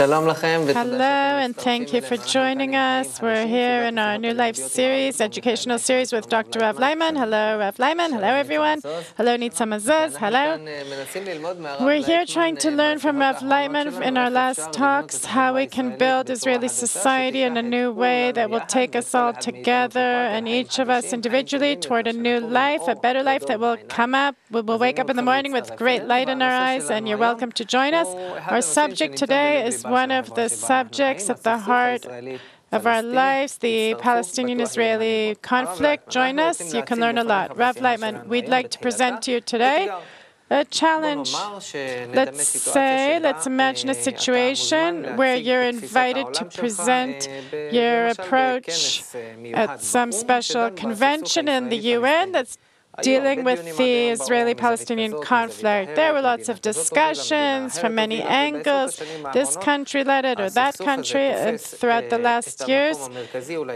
Hello, and thank you for joining us. We're here in our New Life series, educational series with Dr. Rav Laitman. Hello, Rav Laitman. Hello, everyone. Hello, Nitza Mazuz. Hello. We're here trying to learn from Rav Laitman in our last talks how we can build Israeli society in a new way that will take us all together and each of us individually toward a new life, a better life that will come up. We will wake up in the morning with great light in our eyes, and you're welcome to join us. Our subject today is one of the subjects at the heart of our lives, the Palestinian-Israeli conflict. Join us. You can learn a lot. Rav Laitman, we'd like to present to you today a challenge. Let's imagine a situation where you're invited to present your approach at some special convention in the UN that's dealing with the Israeli-Palestinian conflict. There were lots of discussions from many angles. This country led it or that country. And throughout the last years,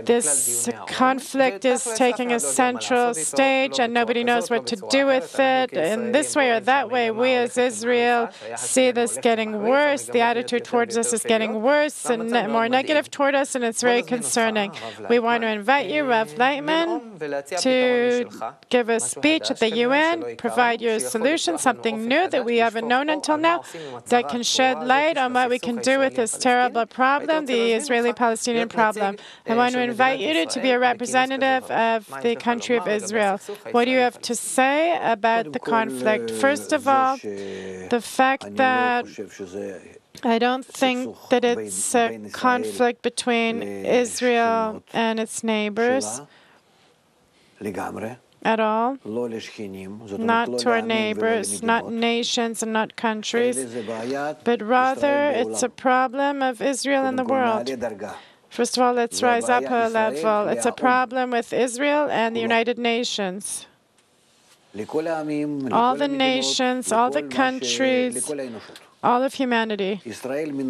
this conflict is taking a central stage and nobody knows what to do with it. In this way or that way, we as Israel see this getting worse. The attitude towards us is getting worse and more negative toward us, and it's very concerning. We want to invite you, Rav Laitman, to give us speech at the UN, provide your solution, something new that we haven't known until now, that can shed light on what we can do with this terrible problem, the Israeli-Palestinian problem. I want to invite you to be a representative of the country of Israel. What do you have to say about the conflict? First of all, the fact that I don't think that it's a conflict between Israel and its neighbors at all, not to our neighbors, not nations and not countries, but rather it's a problem of Israel and the world. First of all, let's rise up a level. It's a problem with Israel and the United Nations. All the nations, all the countries, all of humanity. Israel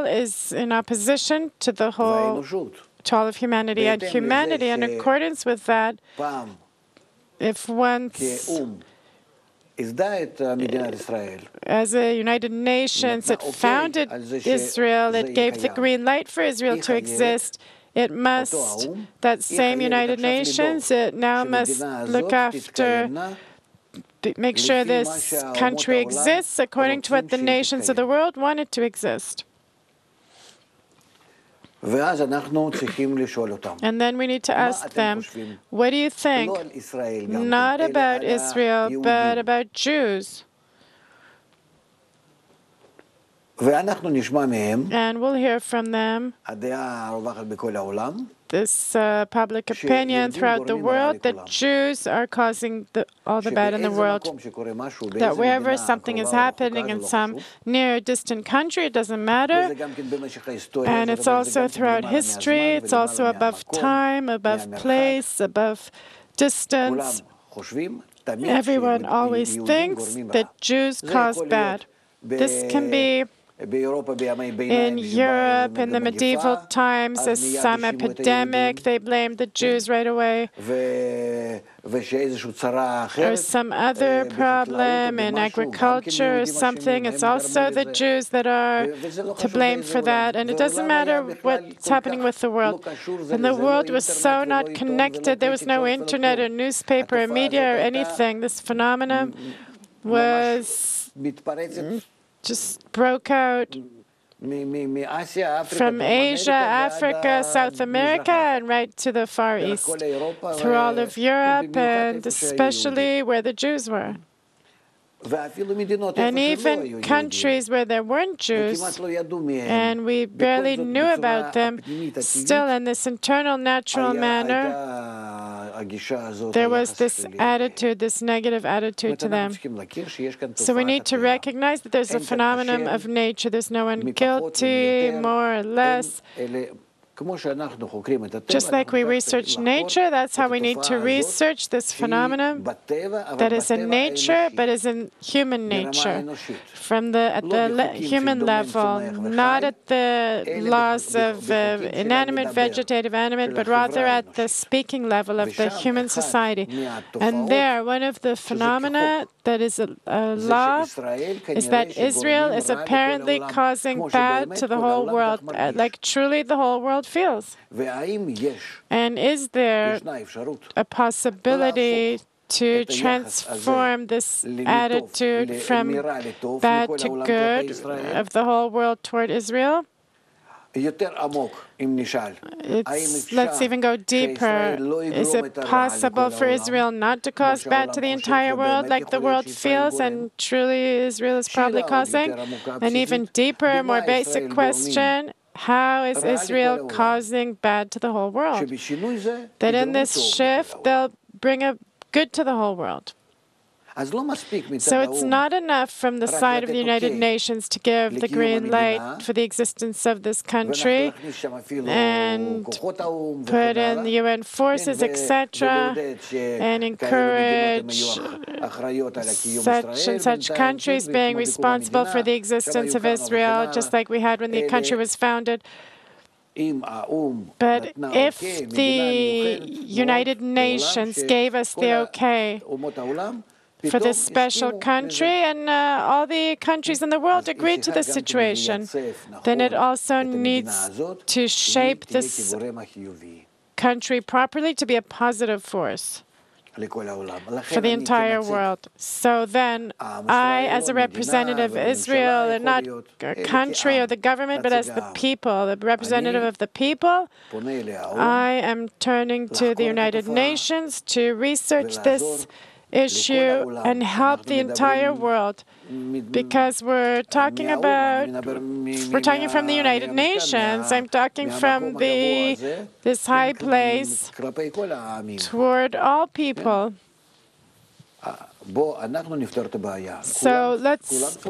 is in opposition to the whole, to all of humanity, and humanity, in accordance with that, if once, as a United Nations, it founded Israel, it gave the green light for Israel to exist, it must, that same United Nations, it now must look after, make sure this country exists according to what the nations of the world want it to exist. And then we need to ask them, what do you think? Not about Israel, but about Jews. And we'll hear from them this public opinion throughout the world that Jews are causing all the bad in the world, that wherever something is happening in some near or distant country, it doesn't matter. And it's also throughout history, it's also above time, above place, above distance. Everyone always thinks that Jews cause bad. This can be in Europe, in the medieval times, as some epidemic, they blamed the Jews right away. Or some other problem in agriculture or something, it's also the Jews that are to blame for that. And it doesn't matter what's happening with the world. And the world was so not connected, there was no internet or newspaper or media or anything. This phenomenon was just broke out from Asia, Africa, South America, and right to the Far East, through all of Europe, and especially where the Jews were. And even countries where there weren't Jews, and we barely knew about them, still in this internal, natural manner, there was this attitude, this negative attitude to them. So we need to recognize that there's a phenomenon of nature. There's no one guilty, more or less. Just like we research nature, that's how we need to research this phenomenon that is in nature, but is in human nature, at the human level, not at the laws of inanimate, vegetative, animate, but rather at the speaking level of the human society. And there, one of the phenomena that is a law is that Israel is apparently causing bad to the whole world, like truly the whole world feels. And is there a possibility to transform this attitude from bad to good of the whole world toward Israel? Let's even go deeper. Is it possible for Israel not to cause bad to the entire world like the world feels and truly Israel is probably causing? An even deeper, more basic question, how is Israel causing bad to the whole world? That in this shift, they'll bring a good to the whole world. So it's not enough from the side of the United Nations to give the green light for the existence of this country and put in the UN forces, etc., and encourage such and such countries being responsible for the existence of Israel, just like we had when the country was founded. But if the United Nations gave us the okay for this special country, and all the countries in the world agreed to this situation, then it also needs to shape this country properly to be a positive force for the entire world. So then, I, as a representative of Israel, and not a country or the government, but as the people, the representative of the people, I am turning to the United Nations to research this issue and help the entire world, because we're talking from the United Nations. I'm talking from this high place toward all people. So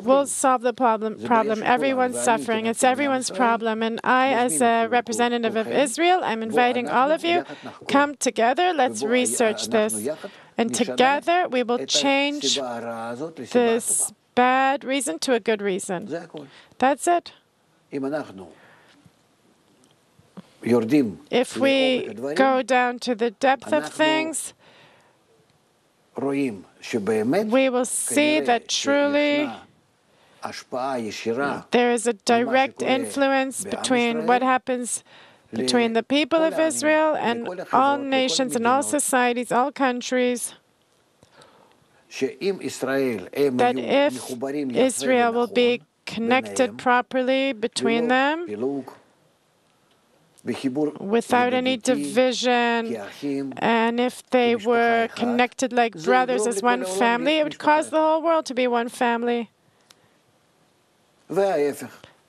we'll solve the problem. Everyone's suffering. It's everyone's problem. And I, as a representative of Israel, I'm inviting all of you, come together, let's research this. And together, we will change this bad reason to a good reason. That's it. If we go down to the depth of things, we will see that truly there is a direct influence between what happens between the people of Israel and all nations and all societies, all countries, that if Israel will be connected properly between them, without any division, and if they were connected like brothers as one family, it would cause the whole world to be one family.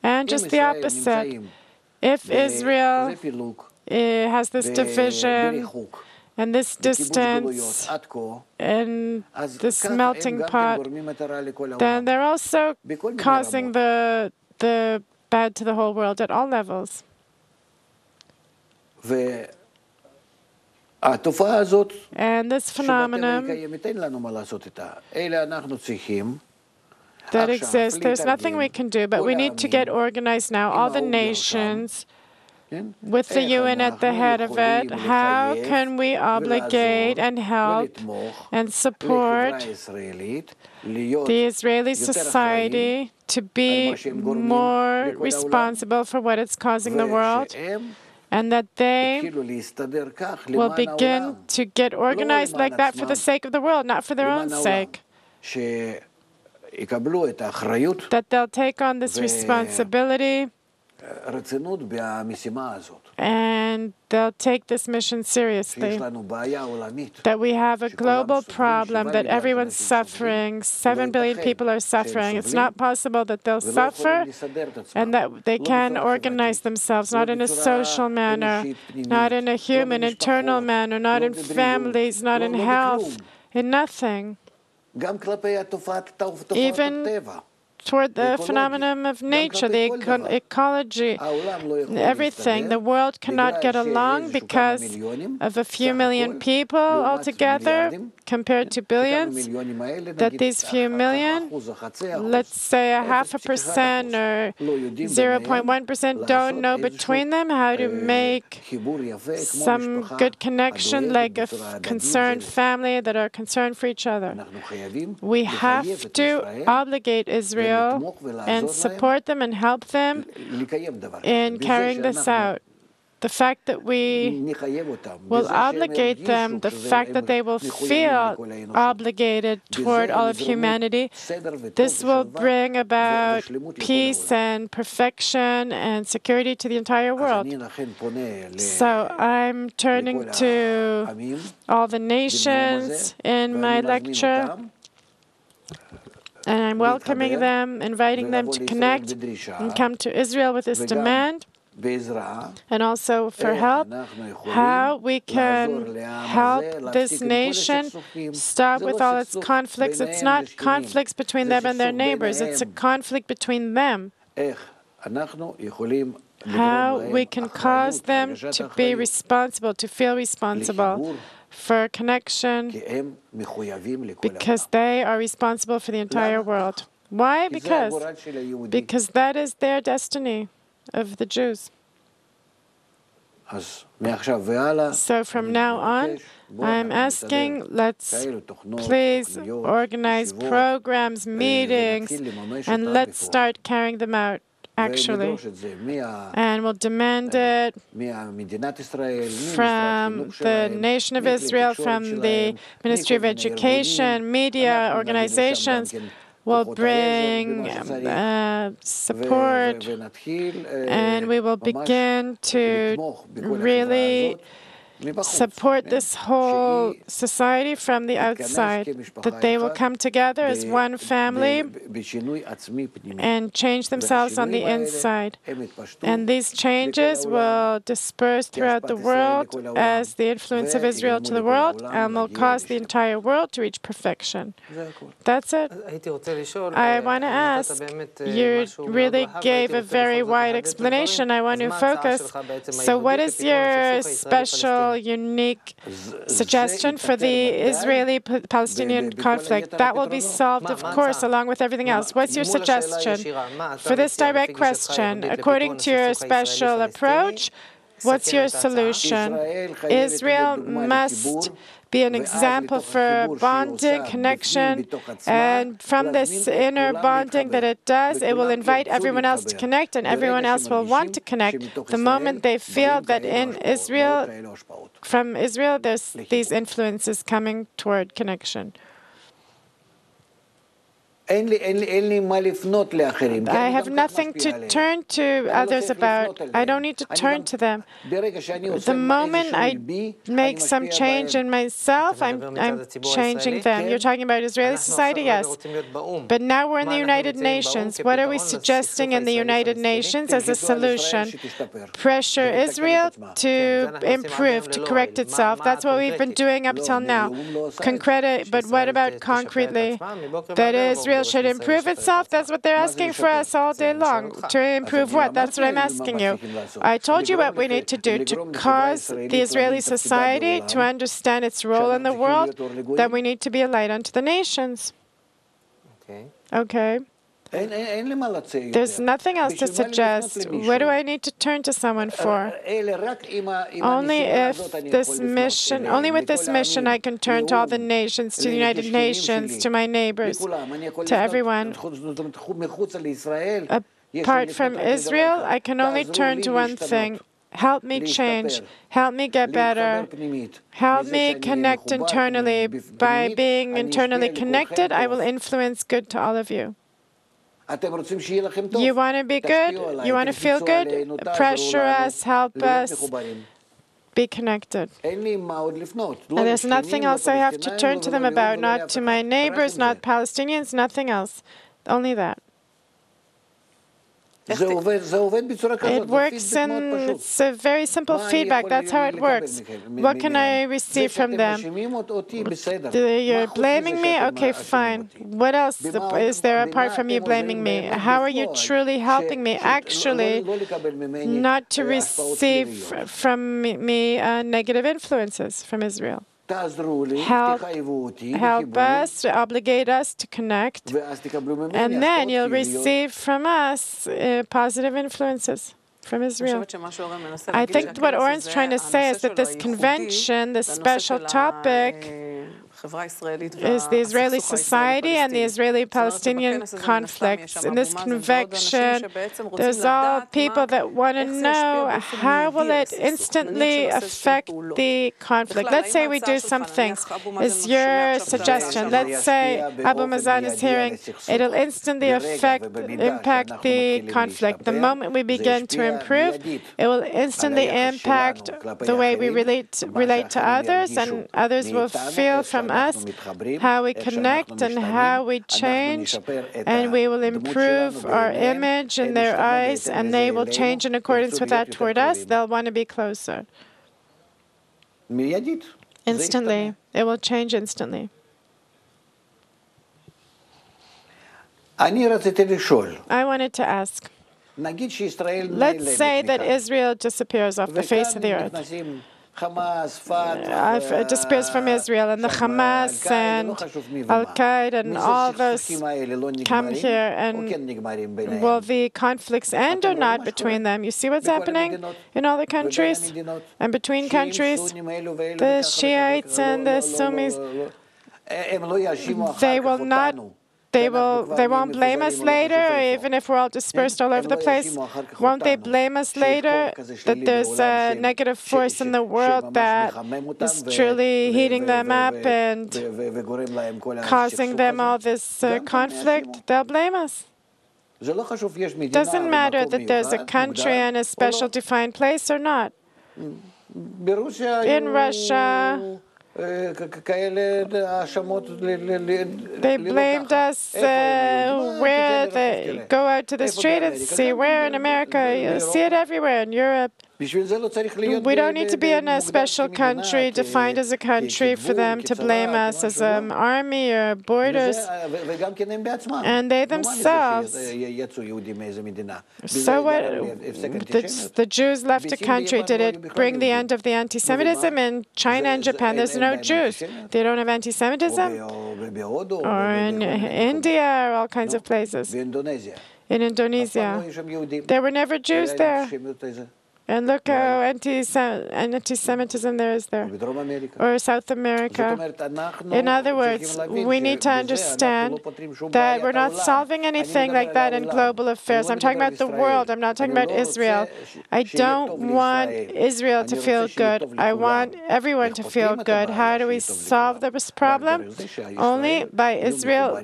And just the opposite. If Israel has this division and this distance and this melting pot, then they're also causing the bad to the whole world at all levels. And this phenomenon that exists, there's nothing we can do, but we need to get organized now, all the nations, with the UN at the head of it. How can we obligate and help and support the Israeli society to be more responsible for what it's causing the world, and that they will begin to get organized like that for the sake of the world, not for their own sake? That they'll take on this responsibility and they'll take this mission seriously. That we have a global problem, that everyone's suffering, 7 billion people are suffering. It's not possible that they'll suffer and that they can organize themselves, not in a social manner, not in a human, internal manner, not in families, not in health, in nothing. Even toward the phenomenon of nature, the ecology, everything. The world cannot get along because of a few million people altogether compared to billions, that these few million, let's say 0.5% or 0.1% don't know between them how to make some good connection, like a concerned family that are concerned for each other. We have to obligate Israel and support them and help them in carrying this out. The fact that we will obligate them, the fact that they will feel obligated toward all of humanity, this will bring about peace and perfection and security to the entire world. So I'm turning to all the nations in my lecture, and I'm welcoming them, inviting them to connect and come to Israel with this demand, and also for help, how we can help this nation stop with all its conflicts. It's not conflicts between them and their neighbors, it's a conflict between them. How we can cause them to be responsible, to feel responsible for connection, because they are responsible for the entire world. Why? Because that is their destiny of the Jews. So from now on, I'm asking, let's please organize programs, meetings, and let's start carrying them out, actually. And we'll demand it from the nation of Israel, from the Ministry of Education, media organizations. Will bring support, and we will begin to really support this whole society from the outside, that they will come together as one family and change themselves on the inside. And these changes will disperse throughout the world as the influence of Israel to the world, and will cause the entire world to reach perfection. That's it. I want to ask, you really gave a very wide explanation. I want to focus. So what is your special, unique suggestion for the Israeli-Palestinian conflict? That will be solved, of course, along with everything else. What's your suggestion? For this direct question, according to your special approach, what's your solution? Israel must be an example for bonding, connection, and from this inner bonding that it does, it will invite everyone else to connect, and everyone else will want to connect the moment they feel that in Israel, from Israel, there's these influences coming toward connection. I have nothing to turn to others about. I don't need to turn to them. The moment I make some change in myself, I'm changing them. You're talking about Israeli society? Yes. But now we're in the United Nations. What are we suggesting in the United Nations as a solution? Pressure Israel to improve, to correct itself. That's what we've been doing up till now. But what about concretely? That Israel should improve itself? That's what they're asking for us all day long. To improve what? That's what I'm asking you. I told you what we need to do to cause the Israeli society to understand its role in the world, that we need to be a light unto the nations. Okay. There's nothing else to suggest. What do I need to turn to someone for? Only with this mission I can turn to all the nations, to the United Nations, to my neighbors, to everyone. Apart from Israel, I can only turn to one thing. Help me change. Help me get better. Help me connect internally. By being internally connected, I will influence good to all of you. You want to be good? You want to feel good? Pressure us, help us, be connected. And there's nothing else I have to turn to them about, not to my neighbors, not Palestinians, nothing else. Only that. It works, and it's a very simple feedback. That's how it works. What can I receive from them? You're blaming me? Okay, fine. What else is there apart from you blaming me? How are you truly helping me? Actually, not to receive from me negative influences from Israel. Help us, obligate us to connect, and then you'll receive from us positive influences from Israel. I think what Oren's trying to say is that this convention, this special topic, is the Israeli society and the Israeli-Palestinian conflicts. In this convention, there's all people that want to know how will it instantly affect the conflict. Let's say we do something, is your suggestion. Let's say Abu Mazan is hearing, it'll instantly impact the conflict. The moment we begin to improve, it will instantly impact the way we relate to others, and others will feel from us how we connect and how we change, and we will improve our image in their eyes, and they will change in accordance with that toward us. They'll want to be closer. Instantly. It will change instantly. I wanted to ask, let's say that Israel disappears off the face of the earth. Disappears from Israel, and the Hamas and Al-Qaeda and all those come here, and will the conflicts end or not between them? You see what's happening in all the countries and between countries? The Shiites and the Sunnis, they will not. They won't blame us later, even if we're all dispersed all over the place. Won't they blame us later that there's a negative force in the world that is truly heating them up and causing them all this conflict? They'll blame us. It doesn't matter that there's a country and a special defined place or not. In Russia, they blamed us where they go out to the street and see. Where in America? You see it everywhere. In Europe. We don't need to be in a special country defined as a country for them to blame us as an army or borders. And they themselves. So what? The Jews left the country. Did it bring the end of the anti-Semitism? In China and Japan, there's no Jews. They don't have anti-Semitism? Or in India or all kinds of places. In Indonesia. There were never Jews there. And look how anti-Semitism there is there. Or South America. In other words, we need to understand that we're not solving anything like that in global affairs. I'm talking about the world. I'm not talking about Israel. I don't want Israel to feel good. I want everyone to feel good. How do we solve this problem? Only by Israel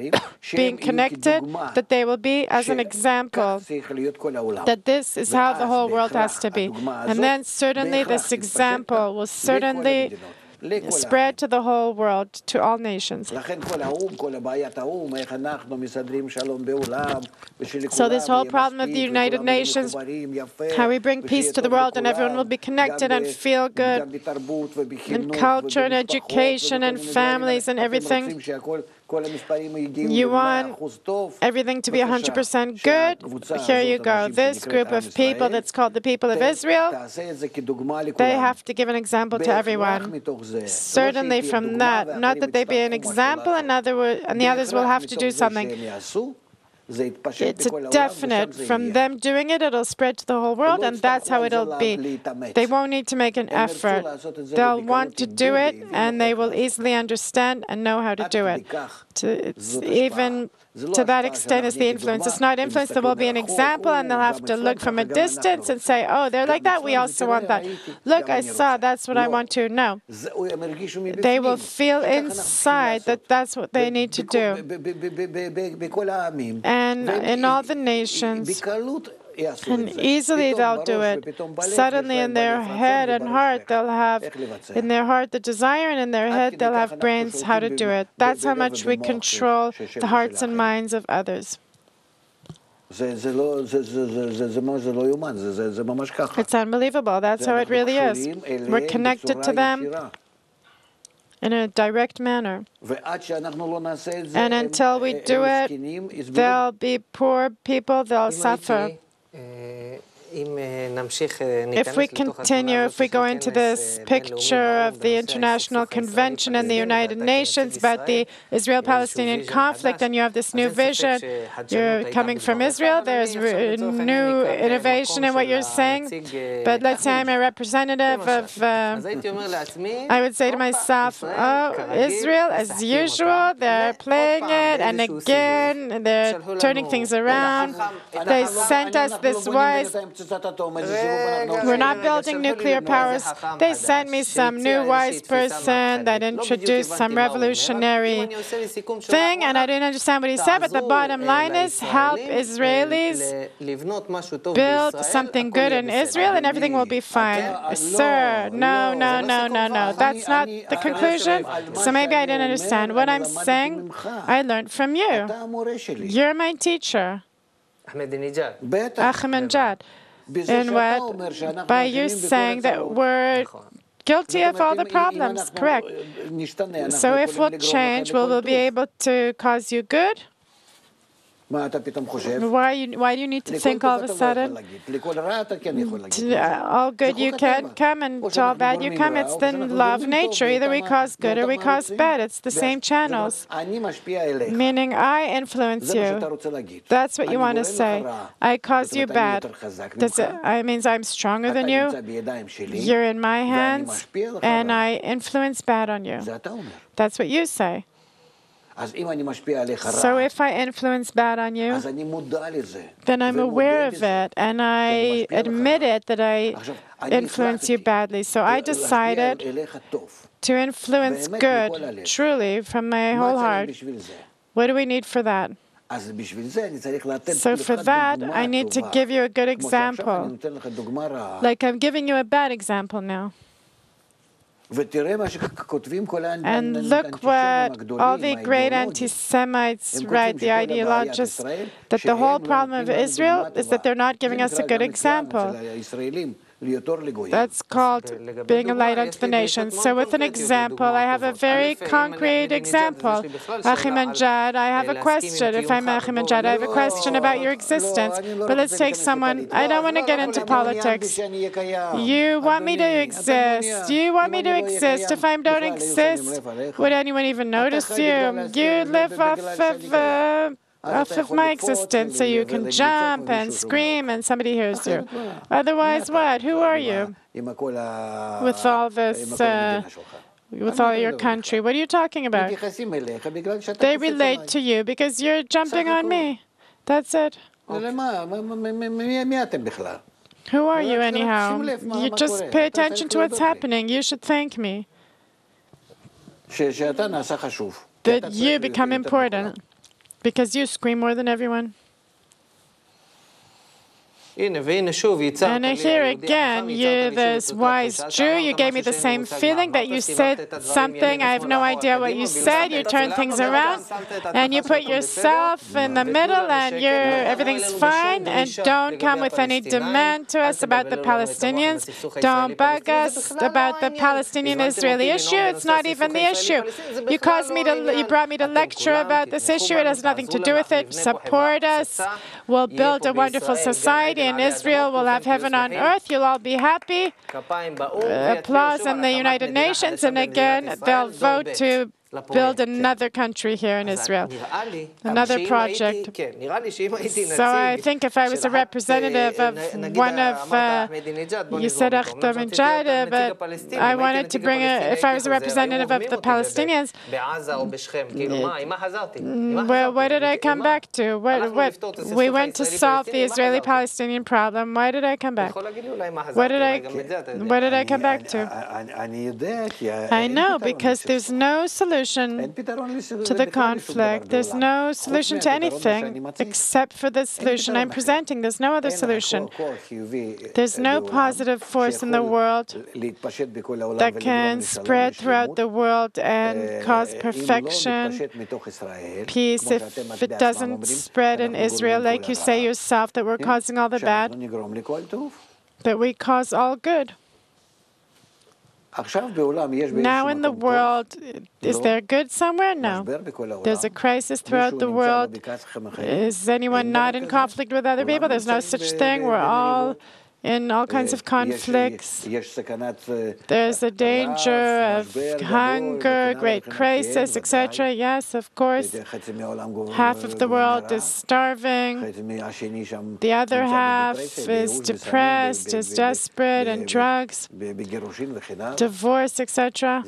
being connected, that they will be as an example, that this is how the whole world has to be. And then certainly this example will certainly spread to the whole world, to all nations. So this whole problem of the United Nations, how we bring peace to the world and everyone will be connected and feel good, and culture and education and families and everything. You want everything to be 100% good? Here you go. This group of people that's called the people of Israel, they have to give an example to everyone. Certainly from that. Not that they be an example, and the others will have to do something. It's a definite. From them doing it, it'll spread to the whole world, and that's how it'll be. They won't need to make an effort. They'll want to do it, and they will easily understand and know how to do it. Even to that extent is the influence. It's not influence. There will be an example, and they'll have to look from a distance and say, oh, they're like that. We also want that. Look, I saw. That's what I want to. No. They will feel inside that that's what they need to do. And in all the nations, and easily they'll do it. Suddenly in their head and heart, they'll have, in their heart the desire, and in their head they'll have brains how to do it. That's how much we control the hearts and minds of others. It's unbelievable. That's how it really is. We're connected to them in a direct manner. And until we do it, there'll be poor people, they'll suffer. If we continue, if we go into this picture of the International Convention and the United Nations about the Israel-Palestinian conflict, and you have this new vision, you're coming from Israel, there's new innovation in what you're saying, but let's say I'm a representative of, I would say to myself, oh, Israel, as usual, they're playing it, and again, they're turning things around. They sent us this wise. We're not building nuclear powers. They sent me some new wise person that introduced some revolutionary thing, and I didn't understand what he said, but the bottom line is help Israelis build something good in Israel and everything will be fine. Sir, no. That's not the conclusion. So maybe I didn't understand. What I'm saying, I learned from you. You're my teacher. Ahmadinejad. In what? By you saying that we're guilty of all the problems, correct? So if we'll change, will we be able to cause you good? Why do you need to think all of a sudden? All good you can come and to all bad you come. It's the law of nature. Either we cause good or we cause bad. It's the same channels. Meaning I influence you. That's what you want to say. I cause you bad. It means I'm stronger than you. You're in my hands and I influence bad on you. That's what you say. So if I influence bad on you, then I'm aware of it, and I admit it that I influence you badly. So I decided to influence good, truly, from my whole heart. What do we need for that? So for that, I need to give you a good example. Like I'm giving you a bad example now. And look what all the great anti-Semites write, the ideologists, that the whole problem of Israel is that they're not giving us a good example. That's called being a light unto the nations. So with an example, I have a very concrete example. Ahmadinejad, I have a question. If I'm Ahmadinejad, I have a question about your existence. But let's take someone, I don't want to get into politics. You want me to exist. You want me to exist. If I don't exist, would anyone even notice you? You live off of my existence, so you can jump and scream and somebody hears you. Otherwise, what? Who are you? With all this, with all your country, what are you talking about? They relate to you because you're jumping on me. That's it. Who are you anyhow? You just pay attention to what's happening. You should thank me. That you become important. Because you scream more than everyone. And here again, you're this wise Jew. You gave me the same feeling that you said something. I have no idea what you said. You turn things around and you put yourself in the middle and everything's fine. And don't come with any demand to us about the Palestinians. Don't bug us about the Palestinian-Israeli issue. It's not even the issue. You brought me to lecture about this issue. It has nothing to do with it. Support us. We'll build a wonderful society. In Israel, we'll have heaven on earth. You'll all be happy. Applause in the United Nations. And again, they'll vote to build another country here in Israel, another project. So I think if I was a representative of one of, you said Ahmadinejad, but I wanted to bring if I was a representative of the Palestinians, well, what did I come back to? We went to solve the Israeli-Palestinian problem. Why did I come back? What did I come back to? I know, because there's no solution solution to the conflict. There's no solution to anything except for the solution I'm presenting. There's no other solution. There's no positive force in the world that can spread throughout the world and cause perfection, peace, if it doesn't spread in Israel, like you say yourself, that we're causing all the bad, that we cause all good. Now in the world, is there good somewhere? No. There's a crisis throughout the world. Is anyone not in conflict with other people? There's no such thing. We're all in all kinds of conflicts. There's a danger of hunger, great crisis, etc. Yes, of course. Half of the world is starving. The other half is depressed, is desperate, and drugs, divorce, etc.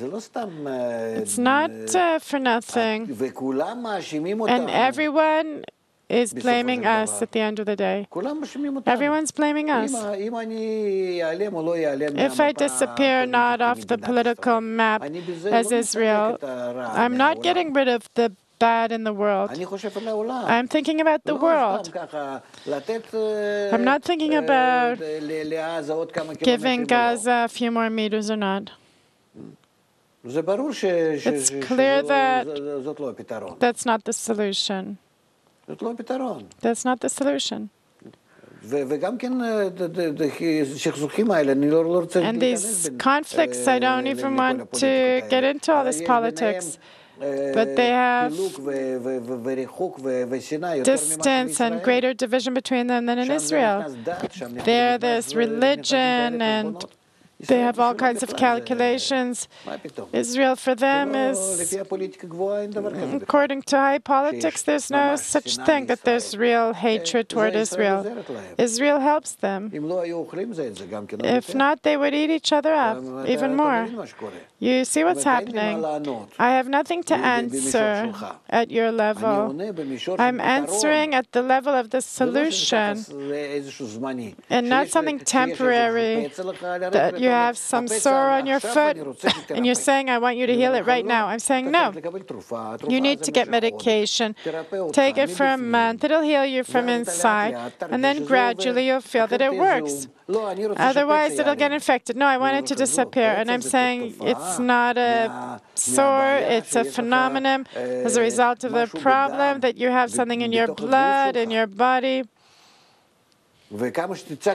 It's not for nothing. And everyone is blaming us at the end of the day. Everyone's blaming us. If I disappear not off the political map as Israel, I'm not getting rid of the bad in the world. I'm thinking about the world. I'm not thinking about giving Gaza a few more meters or not. It's clear that that's not the solution. That's not the solution. And these conflicts, I don't even want to get into all this politics, but they have distance and greater division between them than in Israel. There's religion and they have all kinds of calculations. Israel, for them, is, according to high politics, there's no such thing that there's real hatred toward Israel. Israel helps them. If not, they would eat each other up even more. You see what's happening. I have nothing to answer at your level. I'm answering at the level of the solution and not something temporary that you have some sore on your foot and you're saying, I want you to heal it right now. I'm saying, no. You need to get medication. Take it for a month. It'll heal you from inside. And then gradually you'll feel that it works. Otherwise, it'll get infected. No, I want it to disappear. And I'm saying it's not a sore, it's a phenomenon as a result of the problem that you have something in your blood, in your body.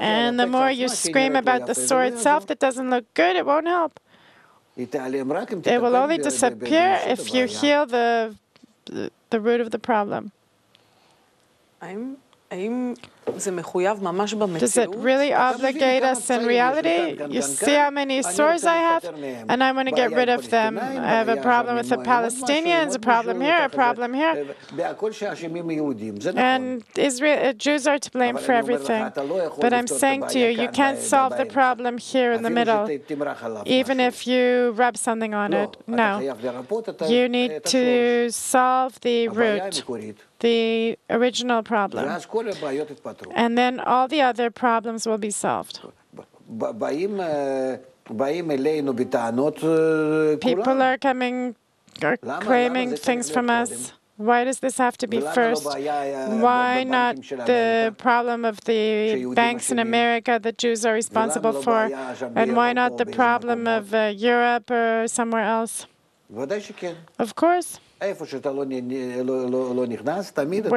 And the more you scream about the sore itself that doesn't look good, it won't help. It will only disappear if you heal the root of the problem. Does it really obligate us in reality? You see how many sores I have, and I want to get rid of them. I have a problem with the Palestinians, a problem here, a problem here. And Jews are to blame for everything. But I'm saying to you, you can't solve the problem here in the middle, even if you rub something on it. No. You need to solve the root, the original problem. And then all the other problems will be solved. People are coming or claiming things from us. Why does this have to be first? Why not the problem of the banks in America that Jews are responsible for? And why not the problem of Europe or somewhere else? Of course.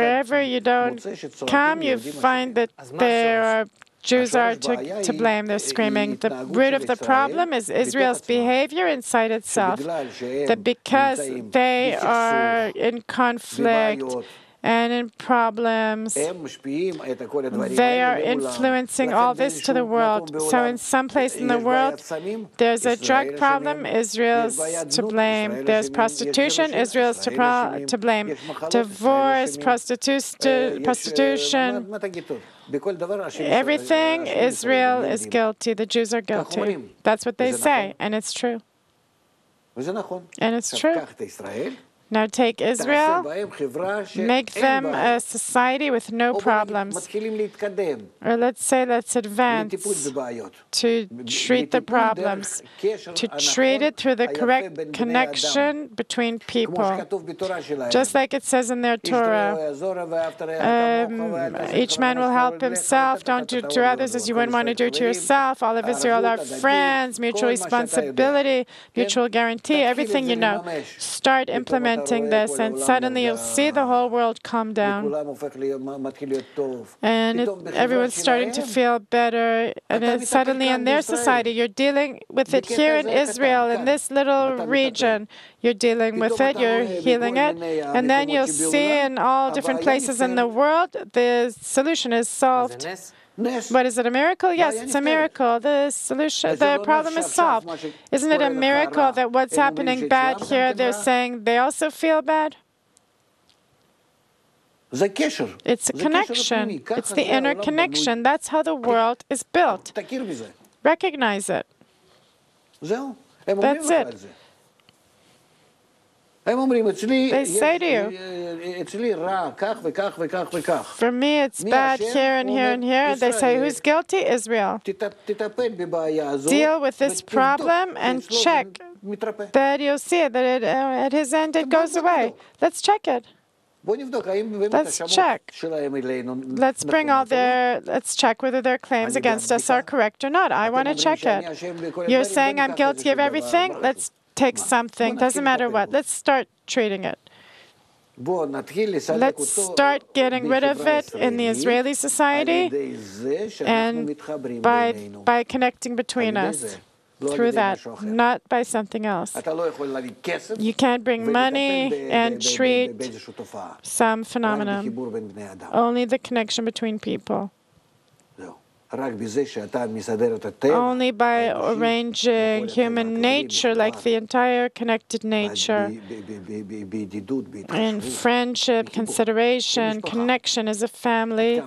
Wherever you don't come, you find that there are Jews are to blame. They're screaming. The root of the problem is Israel's behavior inside itself. That because they are in conflict and in problems, they are influencing all this to the world. So in some place in the world, there's a drug problem, Israel's to blame. There's prostitution, Israel's to blame. Divorce, prostitution, everything, Israel is guilty. The Jews are guilty. That's what they say, and it's true. And it's true. Now take Israel, make them a society with no problems. Or let's say, let's advance to treat the problems, to treat it through the correct connection between people. Just like it says in their Torah, each man will help himself, don't do to others as you wouldn't want to do to yourself. All of Israel are friends, mutual responsibility, mutual guarantee, everything you know. Start implementing this, and suddenly you'll see the whole world calm down. And everyone's starting to feel better. And suddenly in their society, you're dealing with it here in Israel, in this little region. You're dealing with it, you're healing it. And then you'll see in all different places in the world, the solution is solved. What is it, a miracle? Yes, it's a miracle. The solution, the problem is solved. Isn't it a miracle that what's happening bad here, they're saying they also feel bad? It's a connection. It's the inner connection. That's how the world is built. Recognize it. That's it. They say to you, for me it's bad here and here and here. They say, who's guilty? Israel. Deal with this problem and check that you'll see that at his end it goes away. Let's check it. Let's check. Let's check whether their claims against us are correct or not. I want to check it. You're saying I'm guilty of everything? Let's take something, doesn't matter what. Let's start treating it. Let's start getting rid of it in the Israeli society and by connecting between us through that, not by something else. You can't bring money and treat some phenomenon, only the connection between people. Only by arranging human nature, like the entire connected nature, in friendship, consideration, connection as a family,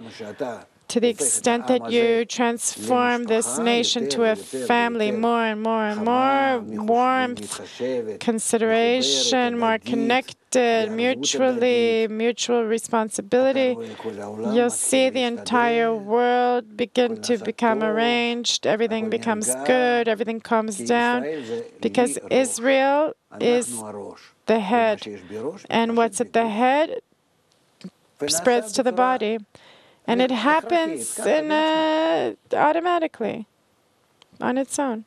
to the extent that you transform this nation to a family, more and more and more warmth, consideration, more connected, mutual responsibility, you'll see the entire world begin to become arranged, everything becomes good, everything calms down, because Israel is the head, and what's at the head spreads to the body. And it happens automatically, on its own.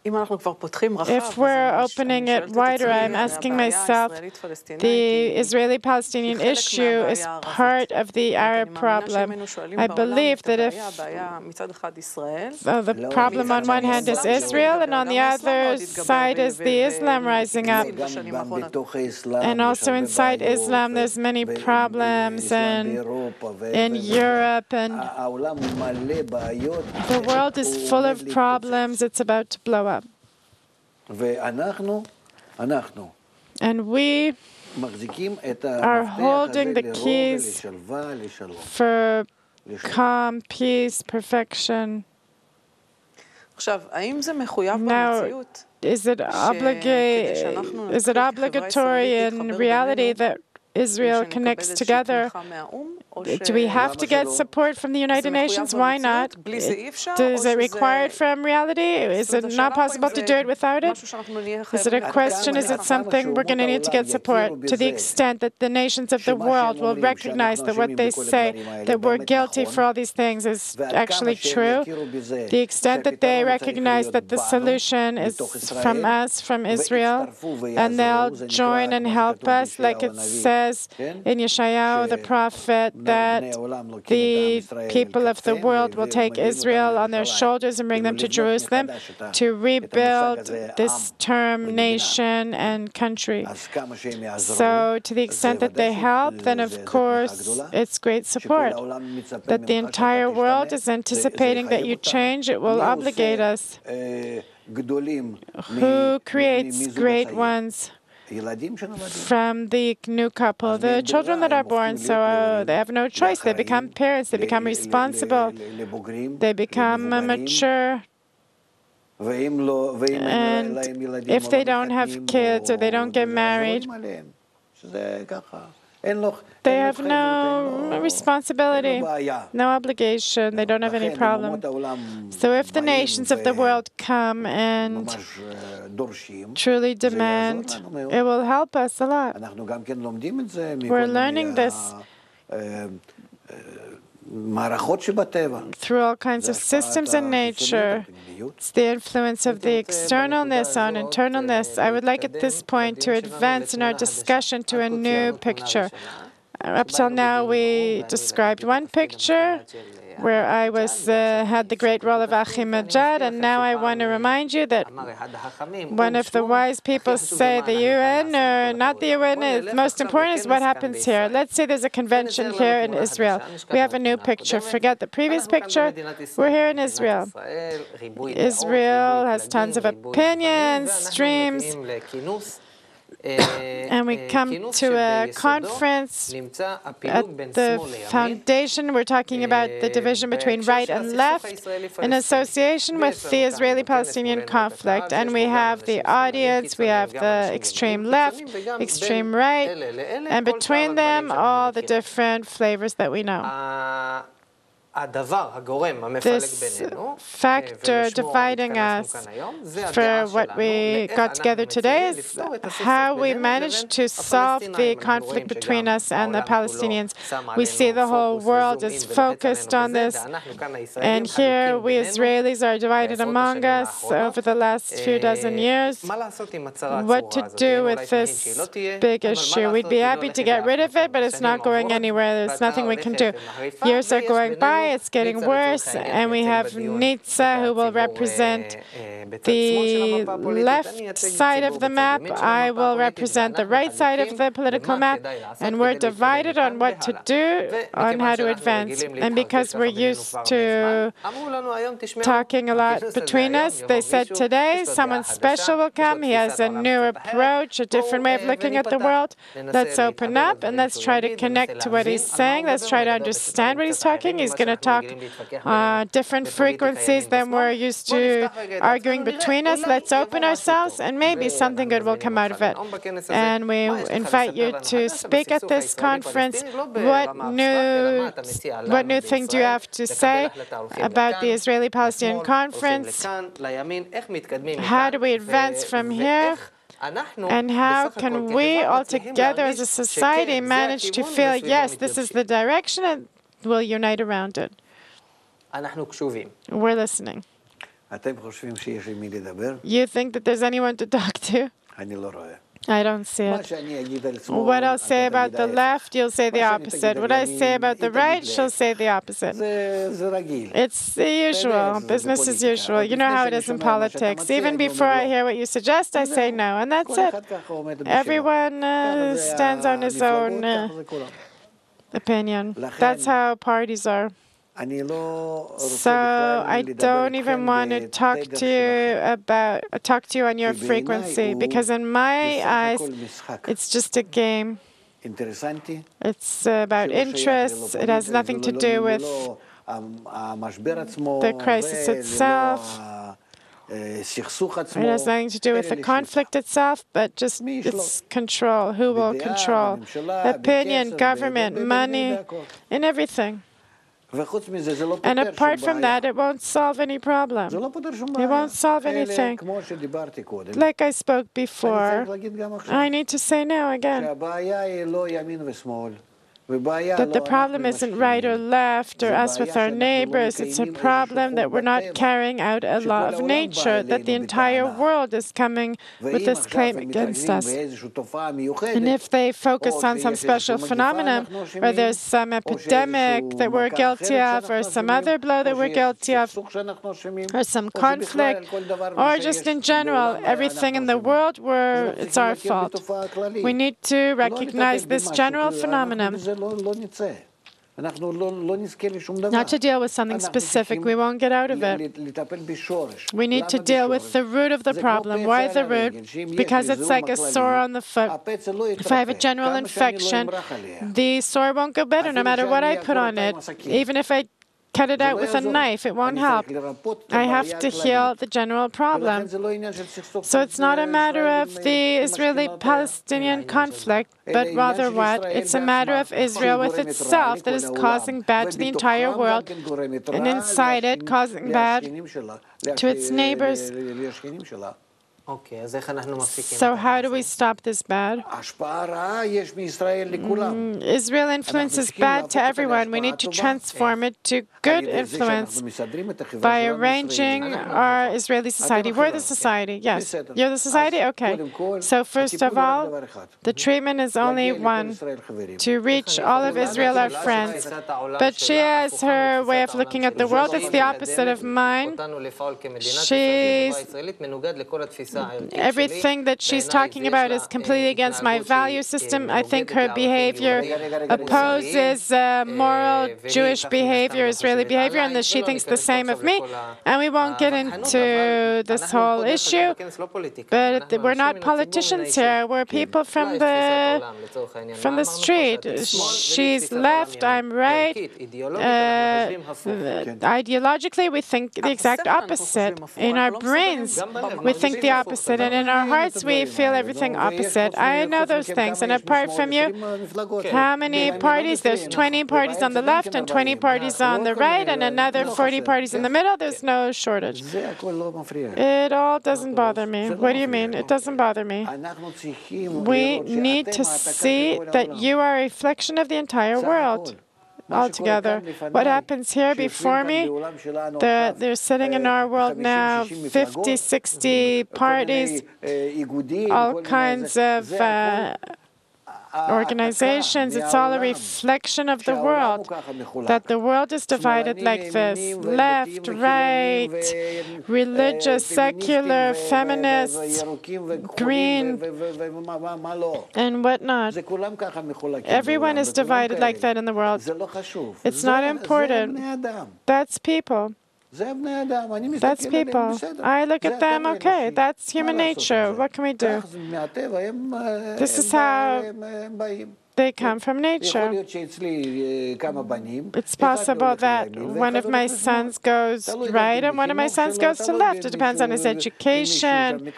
If we're opening it wider, I'm asking myself, the Israeli-Palestinian issue is part of the Arab problem. I believe that if the problem on one hand is Israel, and on the other side is the Islam rising up, and also inside Islam there's many problems, and in Europe, and the world is full of problems. It's about to blow up. And we are holding the keys for calm, peace, perfection. Now, is it obligatory in reality that Israel connects together? Do we have to get support from the United Nations? Why not? Is it required from reality? Is it not possible to do it without it? Is it a question? Is it something we're going to need to get support? To the extent that the nations of the world will recognize that what they say, that we're guilty for all these things, is actually true. The extent that they recognize that the solution is from us, from Israel, and they'll join and help us, like it says in Yeshayahu, the prophet, that the people of the world will take Israel on their shoulders and bring them to Jerusalem to rebuild this term nation and country. So to the extent that they help, then of course it's great support. That the entire world is anticipating that you change, it will obligate us. Who creates great ones? From the new couple, the children that are born, so they have no choice. They become parents, they become responsible, they become mature. And if they don't have kids or they don't get married, they have no responsibility, no obligation, they don't have any problem. So if the nations of the world come and truly demand, it will help us a lot. We're learning this through all kinds of systems in nature. It's the influence of the externalness on internalness. I would like at this point to advance in our discussion to a new picture. Up till now, we described one picture where I had the great role of Ahimajad, and now I want to remind you that one of the wise people say the UN, or not the UN, is most important is what happens here. Let's say there's a convention here in Israel. We have a new picture. Forget the previous picture. We're here in Israel. Israel has tons of opinions, streams. And we come to a conference at the foundation. We're talking about the division between right and left in association with the Israeli-Palestinian conflict. And we have the audience, we have the extreme left, extreme right, and between them, all the different flavors that we know. This factor dividing us for what we got together today is how we managed to solve the conflict between us and the Palestinians. We see the whole world is focused on this, and here we Israelis are divided among us over the last few dozen years. What to do with this big issue? We'd be happy to get rid of it, but it's not going anywhere. There's nothing we can do. Years are going by. It's getting worse, and we have Nitza, who will represent the left side of the map. I will represent the right side of the political map, and we're divided on what to do, on how to advance. And because we're used to talking a lot between us, they said today someone special will come. He has a new approach, a different way of looking at the world. Let's open up and let's try to connect to what he's saying. Let's try to understand what he's talking. He's going to talk different frequencies than we're used to arguing between us. Let's open ourselves, and maybe something good will come out of it. And we invite you to speak at this conference. What new thing do you have to say about the Israeli-Palestinian conference? How do we advance from here? And how can we all together as a society manage to feel, yes, this is the direction, and we'll unite around it? We're listening. You think that there's anyone to talk to? I don't see it. What I'll say about the left, you'll say the opposite. What I say about the right, she'll say the opposite. It's the usual, business as usual. You know how it is in politics. Even before I hear what you suggest, I say no, and that's it. Everyone stands on his own opinion. That's how parties are. So I don't even want to talk to you on your frequency, because in my eyes, it's just a game. It's about interests. It has nothing to do with the crisis itself. It has nothing to do with the conflict itself, but just its control. Who will control? Opinion, government, money, and everything. And apart from that, it won't solve any problem. It won't solve anything. Like I spoke before, I need to say now again. That the problem isn't right or left or us with our neighbors. It's a problem that we're not carrying out a law of nature, that the entire world is coming with this claim against us. And if they focus on some special phenomenon, or there's some epidemic that we're guilty of, or some other blow that we're guilty of, or some conflict, or just in general, everything in the world, it's our fault. We need to recognize this general phenomenon. Not to deal with something specific, we won't get out of it. We need to deal with the root of the problem. Why the root? Because it's like a sore on the foot. If I have a general infection, the sore won't go better no matter what I put on it. Even if I cut it out with a knife. It won't help. I have to heal the general problem. So it's not a matter of the Israeli-Palestinian conflict, but rather what? It's a matter of Israel with itself that is causing bad to the entire world, and inside it causing bad to its neighbors. So how do we stop this bad? Israel influence is bad to everyone. We need to transform it to good influence by arranging our Israeli society. We're the society, yes. You're the society? Okay. So first of all, the treatment is only one, to reach all of Israel, our friends. But she has her way of looking at the world that's the opposite of mine. Everything that she's talking about is completely against my value system. I think her behavior opposes moral Jewish behavior, Israeli behavior, and that she thinks the same of me. And we won't get into this whole issue, but we're not politicians here. We're people from the street. She's left, I'm right. Ideologically, we think the exact opposite. In our brains, we think the opposite, and in our hearts, we feel everything opposite. I know those things, and apart from you, how many parties? There's 20 parties on the left and 20 parties on the right, and another 40 parties in the middle. There's no shortage. It all doesn't bother me. What do you mean? It doesn't bother me. We need to see that you are a reflection of the entire world. Altogether. What happens here before me, they're sitting in our world now, 50, 60 parties, all kinds of organizations. It's all a reflection of the world, that the world is divided like this: left, right, religious, secular, feminists, green, and whatnot. Everyone is divided like that in the world. It's not important. That's people. That's people. I look at them, okay, that's human nature. What can we do? This is how they come from nature. It's possible that one of my sons goes right and one of my sons goes to left. It depends on his education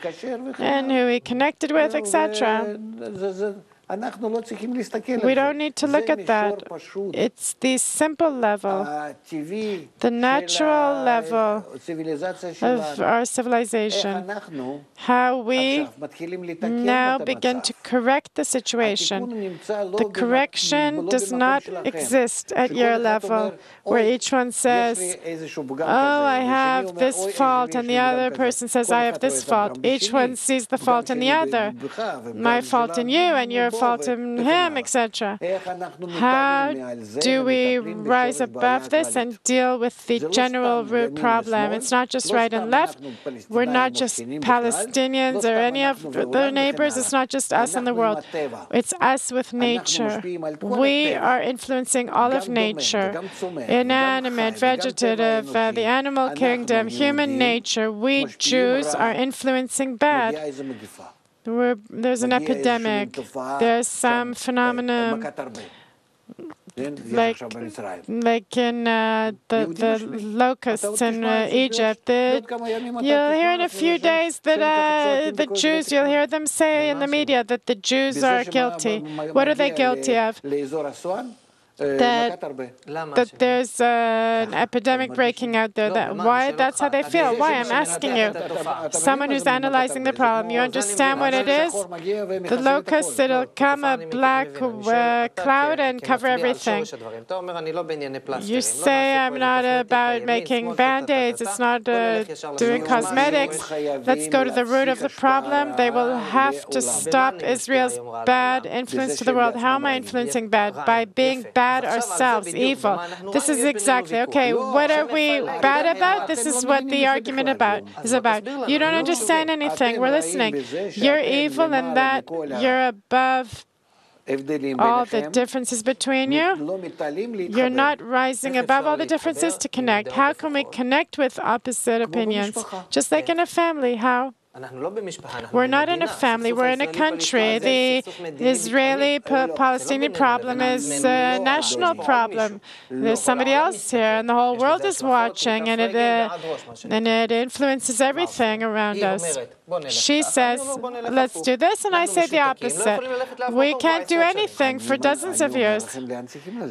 and who he connected with, etc. We don't need to look at that. It's the simple level, the natural level of our civilization, how we now begin to correct the situation. The correction does not exist at your level, where each one says, oh, I have this fault, and the other person says, I have this fault. Each one sees the fault in the other. My fault in you, and your fault in him, etc. How do we rise above this and deal with the general root problem? It's not just right and left. We're not just Palestinians or any of their neighbors. It's not just us in the world. It's us with nature. We are influencing all of nature, inanimate, vegetative, the animal kingdom, human nature. We Jews are influencing bad. There's an epidemic. There's some phenomenon like in the locusts in Egypt. You'll hear in a few days that the Jews, you'll hear them say in the media that the Jews are guilty. What are they guilty of? That there's an epidemic breaking out there. Why? That's how they feel. Why? I'm asking you. Someone who's analyzing the problem. You understand what it is? The locust, it'll come a black cloud and cover everything. You say I'm not about making Band-Aids. It's not doing cosmetics. Let's go to the root of the problem. They will have to stop Israel's bad influence to the world. How am I influencing bad? By being bad ourselves, evil. This is exactly, okay, what are we bad about? This is what the argument is about. You don't understand anything. We're listening. You're evil and that you're above all the differences between you. You're not rising above all the differences to connect. How can we connect with opposite opinions? Just like in a family. How? We're not in a family, we're in a country. The Israeli-Palestinian problem is a national problem. There's somebody else here, and the whole world is watching, and it influences everything around us. She says, let's do this, and I say the opposite. We can't do anything for dozens of years.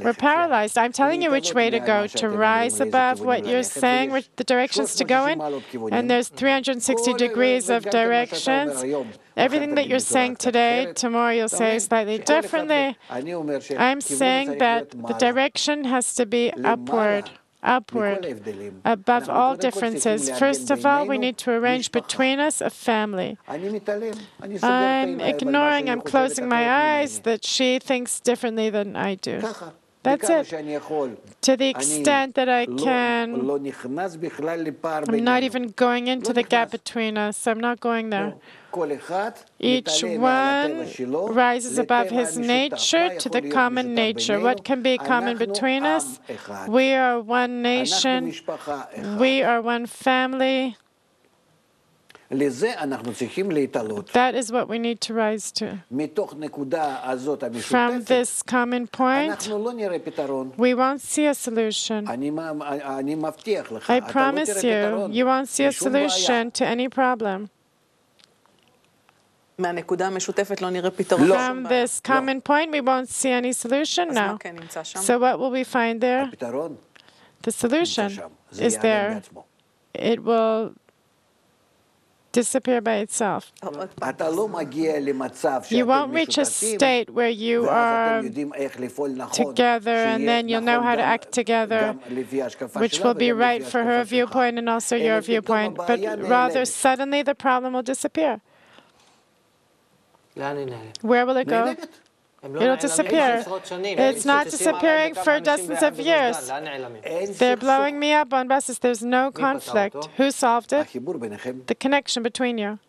We're paralyzed. I'm telling you which way to go, to rise above what you're saying, which the directions to go in, and there's 360 degrees of directions. Everything that you're saying today, tomorrow you'll say slightly differently. I'm saying that the direction has to be upward, above all differences. First of all, we need to arrange between us a family. I'm ignoring, I'm closing my eyes that she thinks differently than I do. That's it. To the extent that I can, I'm not even going into the gap between us. I'm not going there. Each one rises above his nature to the common nature. What can be common between us? We are one nation. We are one family. That is what we need to rise to. From this common point, we won't see a solution. I promise you, you won't see a solution to any problem. From this common point, we won't see any solution now. So what will we find there? The solution is there. It will disappear by itself. You won't reach a state where you are together and then you'll know how to act together, which will be right for her viewpoint and also your viewpoint, but rather suddenly the problem will disappear. Where will it go? It'll disappear. It's not disappearing for dozens of years. They're blowing me up on buses. There's no conflict. Who solved it? The connection between you.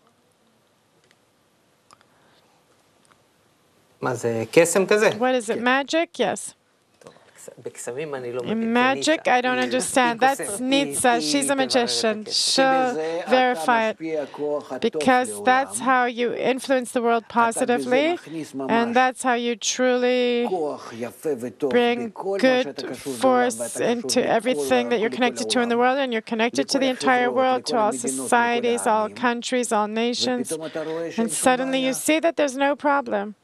What is it, magic? Yes. In magic, I don't understand. That's Nitsa. She's a magician. She'll verify it. Because that's how you influence the world positively, and that's how you truly bring good force into everything that you're connected to in the world, and you're connected to the entire world, to all societies, all countries, all nations. And suddenly you see that there's no problem.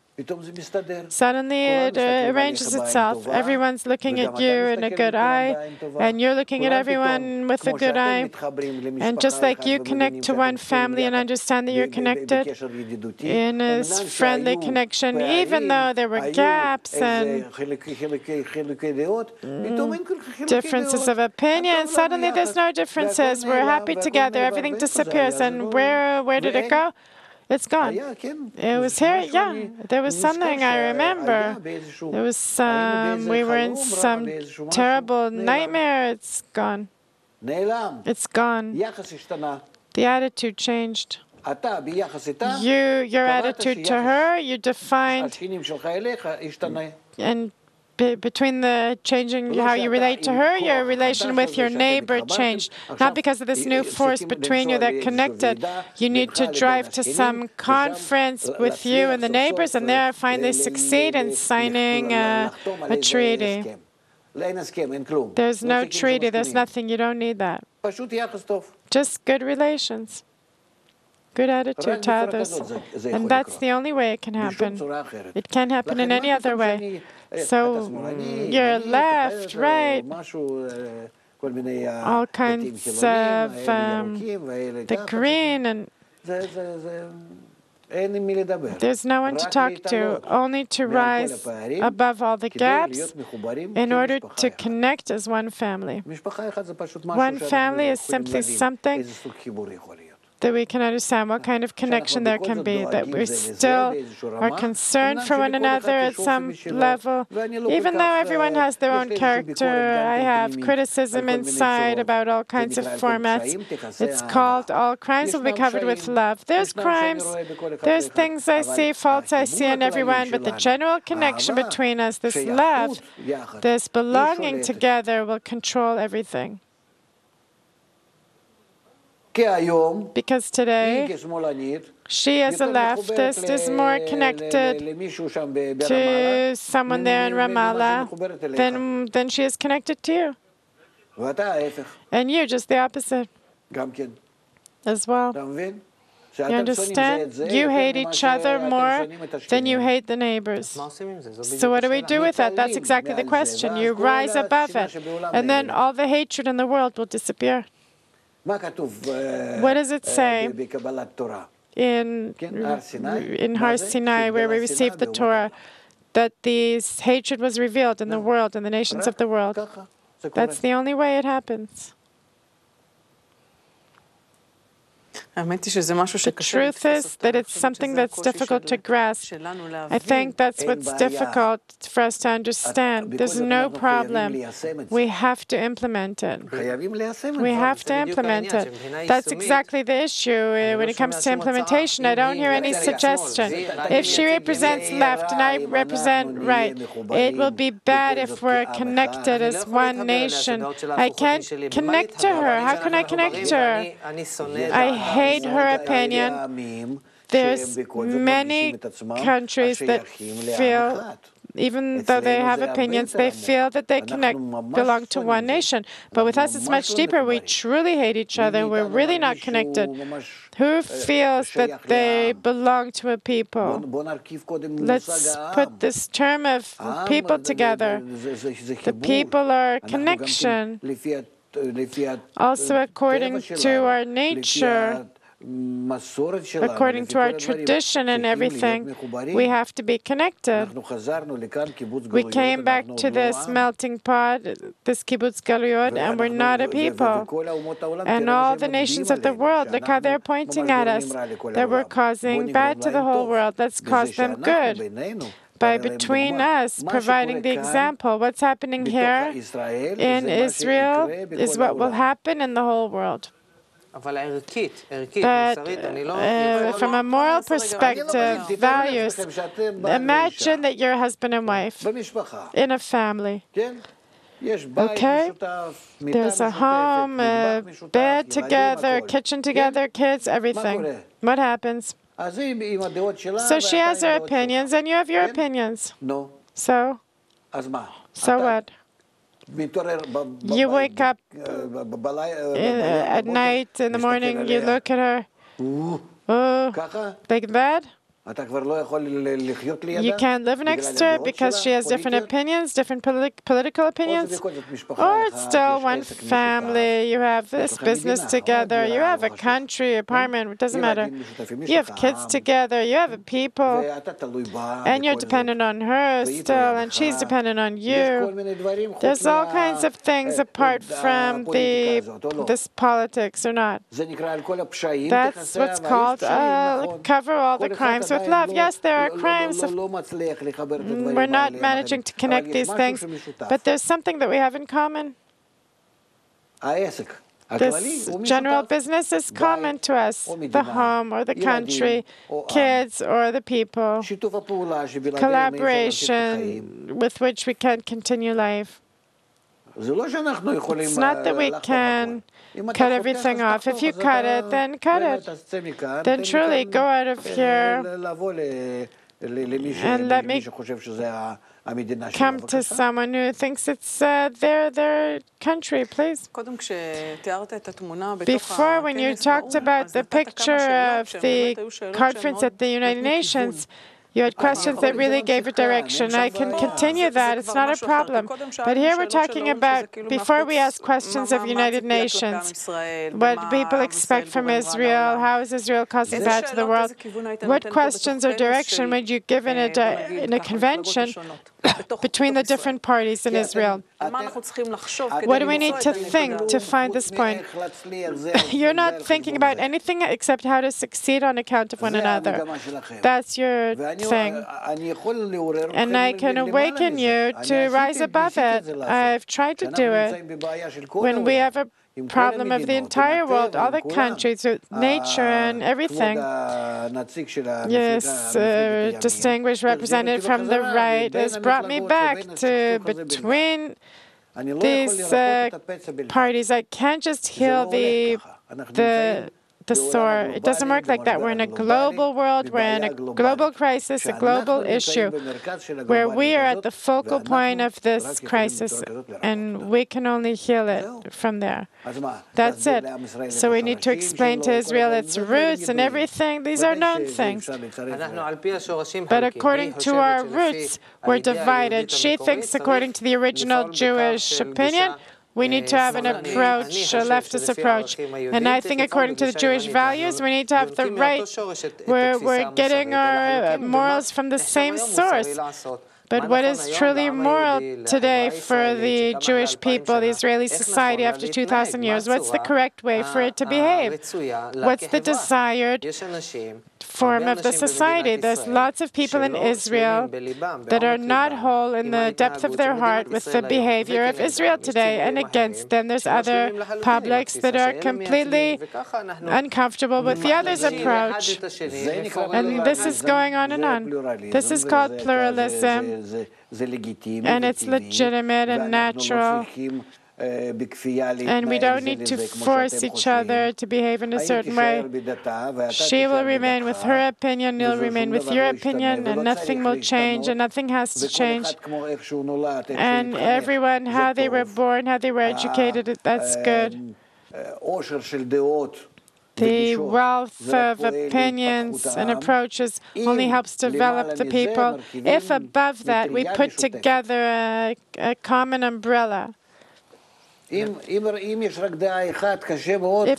Suddenly it arranges itself. Everyone's looking at you in a good eye, and you're looking at everyone with a good eye. And just like you connect to one family and understand that you're connected in a friendly connection, even though there were gaps and differences of opinion, suddenly there's no differences. We're happy together. Everything disappears. And where did it go? It's gone. It was here, yeah. There was something I remember. There was some, we were in some terrible nightmare. It's gone. It's gone. The attitude changed. Your attitude to her, you defined, and between the changing how you relate to her, your relation with your neighbor changed. Not because of this new force between you that connected. You need to drive to some conference with you and the neighbors, and there finally succeed in signing a treaty. There's no treaty, there's nothing, you don't need that. Just good relations. Good attitude to others. And that's the only way it can happen. It can't happen in any other way. So you're left, right, all kinds of the green, and there's no one to talk to, only to rise above all the gaps in order to connect as one family. One family is simply something that we can understand what kind of connection there can be, that we still are concerned for one another at some level. Even though everyone has their own character, I have criticism inside about all kinds of formats. It's called All Crimes Will Be Covered with Love. There's crimes, there's things I see, faults I see in everyone, but the general connection between us, this love, this belonging together will control everything. Because today, she as a leftist is more connected to someone there in Ramallah than she is connected to you. And you're just the opposite as well. You understand? You hate each other more than you hate the neighbors. So what do we do with that? That's exactly the question. You rise above it, and then all the hatred in the world will disappear. What does it say in Har Sinai, where we received the Torah, that this hatred was revealed in the world, in the nations of the world? That's the only way it happens. The truth is that it's something that's difficult to grasp. I think that's what's difficult for us to understand. There's no problem. We have to implement it. We have to implement it. That's exactly the issue when it comes to implementation. I don't hear any suggestion. If she represents left and I represent right, it will be bad if we're connected as one nation. I can't connect to her. How can I connect to her? I hate her opinion. There's many countries that feel, even though they have opinions, they feel that they belong to one nation. But with us, it's much deeper. We truly hate each other. We're really not connected. Who feels that they belong to a people? Let's put this term of people together. The people are a connection. Also, according to our nature, according to our tradition and everything, we have to be connected. We came back to this melting pot, this kibbutz galuyot, and we're not a people. And all the nations of the world, look how they're pointing at us, that we're causing bad to the whole world. Let's cause them good. By between us providing the example, what's happening here in Israel is what will happen in the whole world. But from a moral perspective, values, imagine that you're a husband and wife in a family. Okay? There's a home, a bed together, kitchen together, kids, everything. What happens? So she has her opinions, and you have your opinions. So what? You wake up at night, in the morning, you look at her. Oh, like that? You can't live next to her because she has different opinions, different political opinions? Or it's still one family, you have this business together, you have a country, apartment, it doesn't matter. You have kids together, you have a people, and you're dependent on her still, and she's dependent on you. There's all kinds of things apart from this politics or not. That's what's called cover all the crimes with love. Yes, there are crimes. We're not managing to connect these things, but there's something that we have in common. This general business is common to us, the home or the country, kids or the people, collaboration with which we can continue life. It's not that we can cut everything off. If you cut it, then cut it. Then truly go out of here and let me come to someone who thinks it's their country, please. Before, when you talked about the picture of the conference at the United Nations, you had questions that really gave a direction. I can continue that. It's not a problem. But here we're talking about, before we ask questions of United Nations, what people expect from Israel, how is Israel causing bad to the world, what questions or direction would you give in a convention between the different parties in Israel? What do we need to think to find this point? You're not thinking about anything except how to succeed on account of one another. That's your thing. And I can awaken you to rise above it. I've tried to do it. When we have a problem of the entire world, all the countries, with nature and everything. Yes, distinguished representative from the right has brought me back to between these parties. I can't just heal the the sore. It doesn't work like that. We're in a global world. We're in a global crisis, a global issue, where we are at the focal point of this crisis, and we can only heal it from there. That's it. So we need to explain to Israel its roots and everything. These are known things. But according to our roots, we're divided. She thinks according to the original Jewish opinion, we need to have an approach, a leftist approach. And I think according to the Jewish values, we need to have the right. We're getting our morals from the same source. But what is truly moral today for the Jewish people, the Israeli society after 2,000 years? What's the correct way for it to behave? What's the desired form of the society? There's lots of people in Israel that are not whole in the depth of their heart with the behavior of Israel today, and against them there's other publics that are completely uncomfortable with the other's approach. And this is going on and on. This is called pluralism, and it's legitimate and natural. And we don't need to force each other to behave in a certain way. She will remain with her opinion, you'll remain with your opinion, and nothing will change, and nothing has to change. And everyone, how they were born, how they were educated, that's good. The wealth of opinions and approaches only helps develop the people if above that we put together a common umbrella. If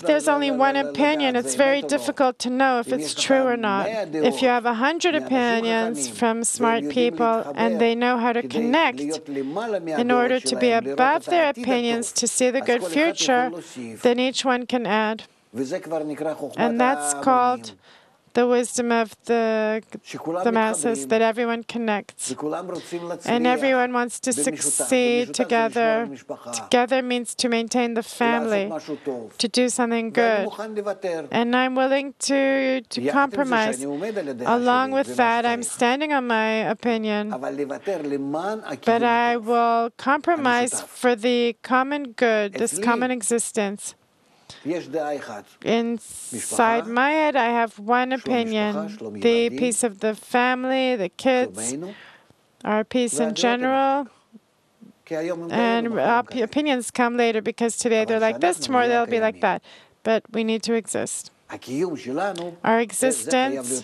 there's only one opinion, it's very difficult to know if it's true or not. If you have 100 opinions from smart people and they know how to connect in order to be above their opinions to see the good future, then each one can add. And that's called the wisdom of the masses, that everyone connects. And everyone wants to succeed together. Together means to maintain the family, to do something good. And I'm willing to compromise. Along with that, I'm standing on my opinion. But I will compromise for the common good, this common existence. Inside my head, I have one opinion, the peace of the family, the kids, our peace in general. And opinions come later because today they're like this, tomorrow they'll be like that. But we need to exist. Our existence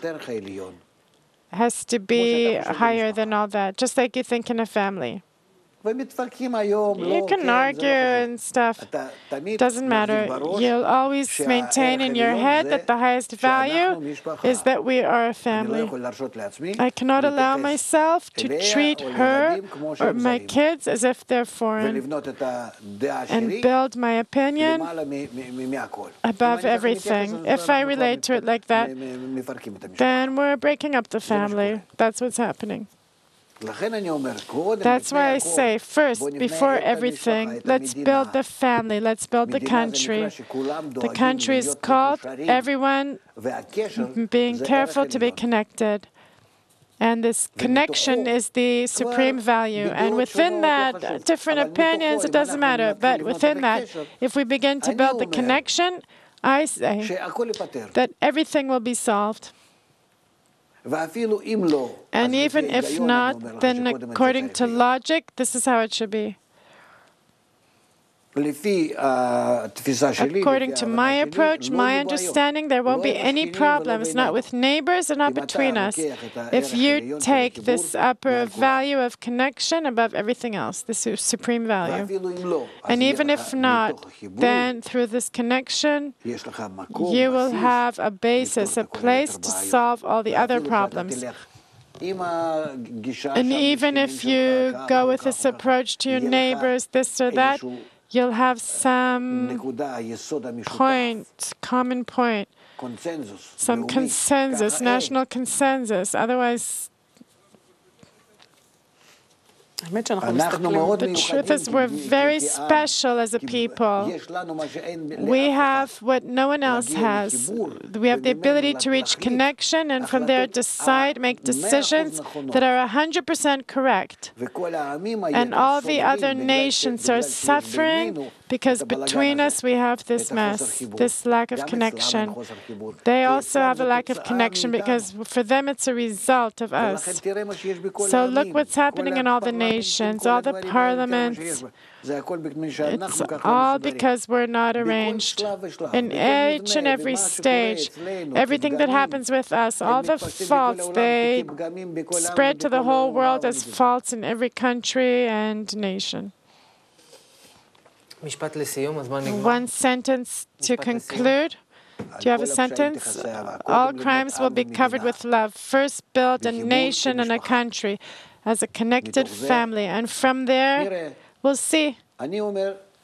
has to be higher than all that, just like you think in a family. You can argue and stuff. Doesn't matter. You'll always maintain in your head that the highest value is that we are a family. I cannot allow myself to treat her or my kids as if they're foreign and build my opinion above everything. If I relate to it like that, then we're breaking up the family. That's what's happening. That's why I say, first, before everything, let's build the family, let's build the country. The country is called everyone being careful to be connected. And this connection is the supreme value. And within that, different opinions, it doesn't matter. But within that, if we begin to build the connection, I say that everything will be solved. And even if not, then according to logic, this is how it should be. According to my approach, my understanding, there won't be any problems, not with neighbors and not between us, if you take this upper value of connection above everything else, this supreme value. And even if not, then through this connection, you will have a basis, a place to solve all the other problems. And even if you go with this approach to your neighbors, this or that, you'll have some point, common point, some consensus, national consensus. Otherwise, the truth is we're very special as a people. We have what no one else has. We have the ability to reach connection and from there decide, make decisions that are 100% correct. And all the other nations are suffering because between us we have this mess, this lack of connection. They also have a lack of connection because for them it's a result of us. So look what's happening in all the nations, all the parliaments. It's all because we're not arranged. In each and every stage, everything that happens with us, all the faults, they spread to the whole world as faults in every country and nation. One sentence to conclude. Do you have a sentence? All crimes will be covered with love. First, build a nation and a country as a connected family. And from there, we'll see.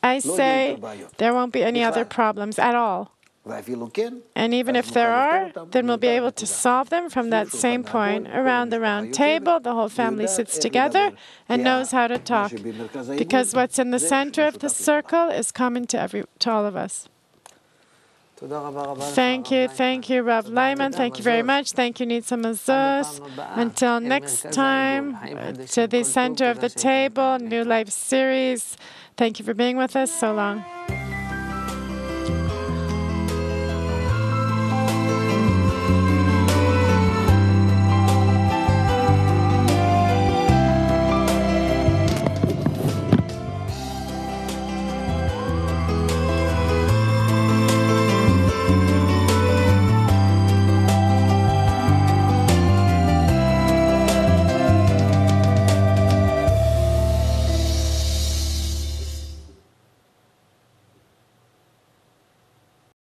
I say there won't be any other problems at all. And even if there are, then we'll be able to solve them from that same point. Around the round table, the whole family sits together and knows how to talk. Because what's in the center of the circle is common to all of us. Thank you, Rav Laitman. Thank you very much. Thank you, Nitza Mazuz. Until next time, to the center of the table, New Life series. Thank you for being with us. So long.